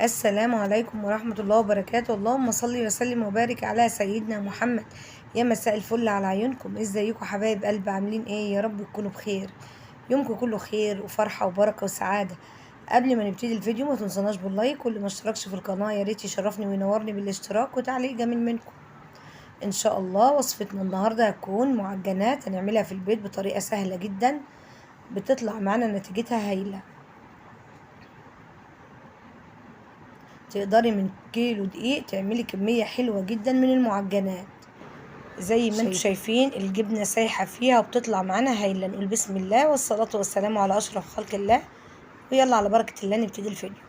السلام عليكم ورحمة الله وبركاته. اللهم صل وسلم وبارك على سيدنا محمد. يا مساء الفل على عيونكم، ازيكم حبايب قلب؟ عاملين ايه؟ يا رب تكونوا بخير، يومكم كله خير وفرحة وبركة وسعادة. قبل ما نبتدي الفيديو ما تنسوناش باللايك، واللي ما اشتركش في القناة يا ريت يشرفني وينورني بالاشتراك وتعليق جميل منكم. ان شاء الله وصفتنا النهاردة هتكون معجنات هنعملها في البيت بطريقة سهلة جدا، بتطلع معانا نتيجتها هايلة. تقدري من كيلو دقيق تعملي كمية حلوة جدا من المعجنات. زي ما انتم شايفين الجبنة سايحة فيها وبتطلع معانا هايلة. نقول بسم الله والصلاة والسلام على أشرف خلق الله، ويلا على بركة الله نبتدي الفيديو.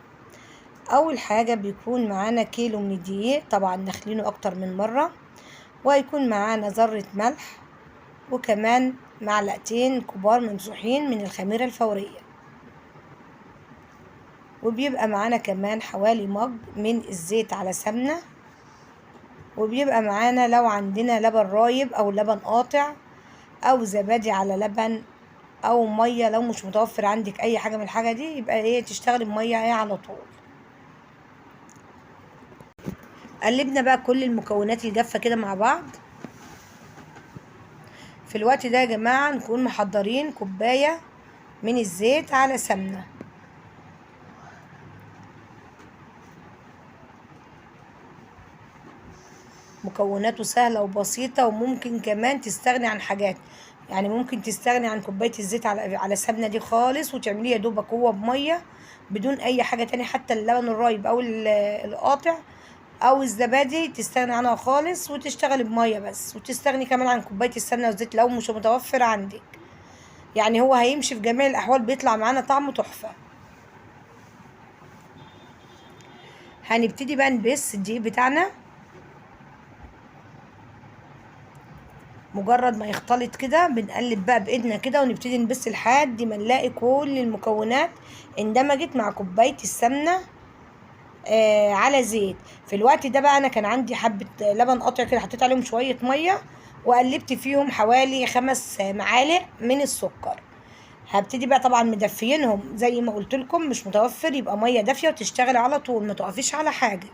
أول حاجة بيكون معانا كيلو من الدقيق، طبعا نخلينه أكتر من مرة، وهيكون معانا ذرة ملح، وكمان معلقتين كبار ممسوحين من الخميرة الفورية، وبيبقى معانا كمان حوالي مج من الزيت على سمنة، وبيبقى معانا لو عندنا لبن رايب او لبن قاطع او زبادي على لبن او ميه. لو مش متوفر عندك اي حاجه من الحاجه دي يبقى ايه، تشتغلي بميه على طول. قلبنا بقى كل المكونات الجافه كده مع بعض. في الوقت ده يا جماعه نكون محضرين كوبايه من الزيت على سمنه. مكوناته سهلة وبسيطة، وممكن كمان تستغني عن حاجات، يعني ممكن تستغني عن كوباية الزيت على سمنة دي خالص، وتعمليه يا دوبك هو بمية بدون أي حاجة تاني. حتى اللبن الرايب أو القاطع أو الزبادي تستغني عنها خالص وتشتغلي بمية بس، وتستغني كمان عن كوباية السمنة والزيت لو مش متوفر عندك. يعني هو هيمشي في جميع الأحوال، بيطلع معانا طعمه تحفة. هنبتدي بقى نبس الدقيق بتاعنا. مجرد ما يختلط كده بنقلب بقى بايدنا كده، ونبتدي نبس لحد ما نلاقي كل المكونات اندمجت مع كوبايه السمنه على زيت. في الوقت ده بقى انا كان عندي حبه لبن قاطع كده، حطيت عليهم شويه ميه وقلبت فيهم حوالي 5 معالق من السكر. هبتدي بقى طبعا مدفيينهم زي ما قلت لكم، مش متوفر يبقى ميه دافيه وتشتغل على طول، ما تقفيش على حاجه.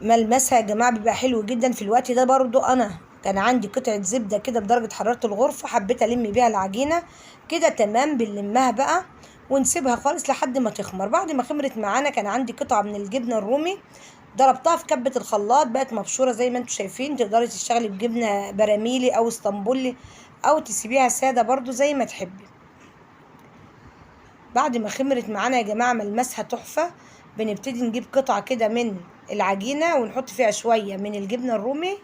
ملمسها يا جماعه بيبقى حلو جدا. في الوقت ده برضو انا كان عندي قطعه زبده كده بدرجه حراره الغرفه، حبيت الم بيها العجينه كده. تمام، بنلمها بقى ونسيبها خالص لحد ما تخمر. بعد ما خمرت معانا كان عندي قطعه من الجبنه الرومي، ضربتها في كبه الخلاط بقت مبشوره زي ما انتم شايفين. تقدري تشتغلي بجبنه براميلي او اسطنبولي او تسيبيها ساده برضو زي ما تحبي. بعد ما خمرت معانا يا جماعه ملمسها تحفه، بنبتدي نجيب قطعه كده من العجينه ونحط فيها شويه من الجبنه الرومي.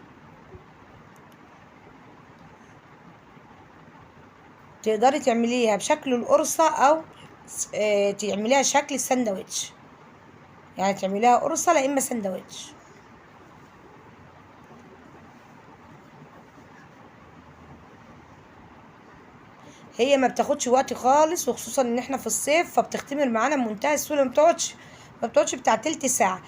تقدري تعمليها بشكل القرصه او تعمليها شكل الساندوتش، يعني تعمليها قرصه لا اما ساندوتش. هي ما بتاخدش وقت خالص، وخصوصا ان احنا في الصيف فبتختمر معانا بمنتهى السهوله. ما بتقعدش بتاع تلت ساعه.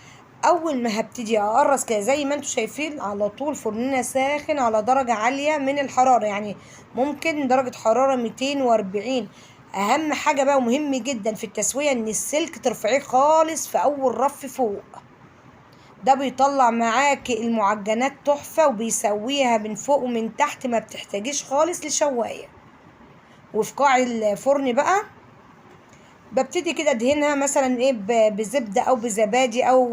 اول ما هبتدي اقرص كده زي ما انتم شايفين، على طول فرننا ساخن على درجه عاليه من الحراره، يعني ممكن درجه حراره 240. اهم حاجه بقى ومهم جدا في التسويه ان السلك ترفعيه خالص في اول رف فوق، ده بيطلع معاكي المعجنات تحفه، وبيسويها من فوق ومن تحت، ما بتحتاجيش خالص لشوايه. وفي قاع الفرن بقى ببتدي كده ادهنها مثلا ايه بزبده او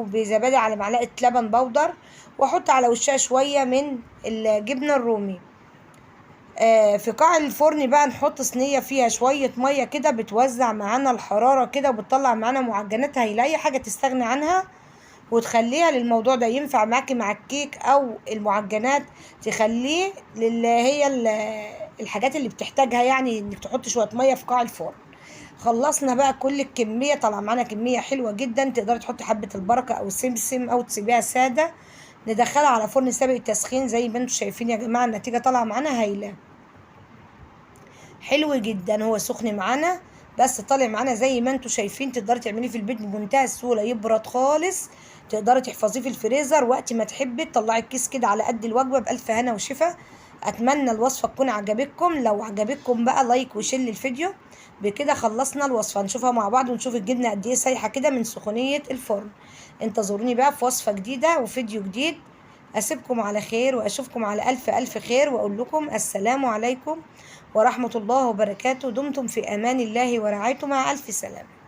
بزبادي على معلقه لبن بودر، واحط على وشها شويه من الجبنه الرومي. في قاع الفرن بقى نحط صينيه فيها شويه ميه كده، بتوزع معانا الحراره كده وبتطلع معانا معجنات هايله. اي حاجه تستغني عنها وتخليها للموضوع ده، ينفع معاكي مع الكيك او المعجنات، تخليه الحاجات اللي بتحتاجها، يعني انك تحط شويه ميه في قاع الفرن. خلصنا بقى كل الكميه، طلع معانا كميه حلوه جدا. تقدري تحطي حبه البركه او سمسم او تسيبيها ساده. ندخلها على فرن سابق التسخين زي ما انتم شايفين يا جماعه، النتيجه طالعه معانا هايله، حلو جدا. هو سخن معانا بس طالع معانا زي ما انتم شايفين. تقدري تعمليه في البيت بمنتهى السهوله، يبرد خالص. تقدري تحفظيه في الفريزر وقت ما تحبي تطلعي الكيس كده على قد الوجبه، بالف هنا وشفا. اتمنى الوصفه تكون عجبتكم. لو عجبتكم بقى لايك وشير للفيديو. بكده خلصنا الوصفه، نشوفها مع بعض ونشوف الجبنه قد ايه سايحه كده من سخونيه الفرن. انتظروني بقى في وصفه جديده وفيديو جديد. اسيبكم على خير واشوفكم على الف الف خير، واقول لكم السلام عليكم ورحمه الله وبركاته. دمتم في امان الله ورعايته، مع الف سلامه.